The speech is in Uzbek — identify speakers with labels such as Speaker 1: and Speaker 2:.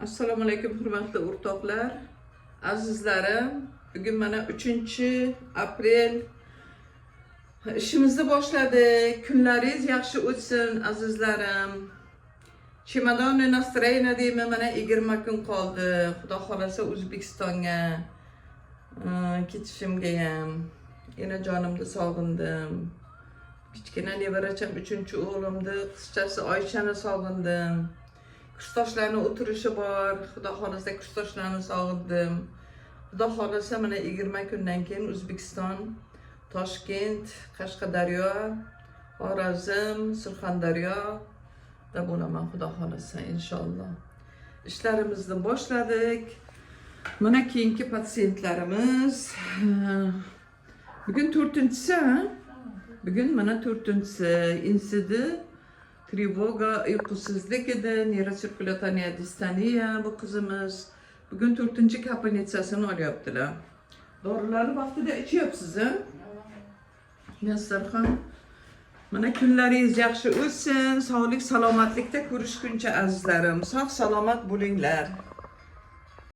Speaker 1: Assalomu alaykum hurmatli o'rtoqlar, azizlarim. Bugun mana 3-aprel. İşimizni boshladik. Kunlaringiz yaxshi o'tsin azizlarim. Chemadonni настроение deyman, mana 20 kun qoldi. Xudo xolasa O'zbekistonga ketishimga ham. Yana jonimni sog'indim. Kichkina nevaracham 3-o'g'limni, qizchasi Oyshani sog'indim. Kursdoshlarning o'tirishi bor. Xudo xolasa kursdoshlarni sog'indim. Xudo xolasa mana 20 kundan keyin O'zbekiston, Toshkent, Qashqadaryo, Xorazm, Surxondaryo da bo'laman xudo xolasa inshaalloh. İşlerimizni boshladik. Mana keyingi patsientlarimiz. Bugün 4-si. Bugün mana 4-si. Insidi, travoga, uyqusizlik edi, neyrosirkulyatoriya distoniya bu qizimiz. Bugün 4-chi kabinetsiyasini olyaptilar. Dorilarni vaqtida ichyapsiz, ha? Yassarxon. Mana kunlaringiz yaxshi o'tsin, sog'lik, salomatlikda ko'rishguncha azizlarim. Sog' salomat bo'linglar.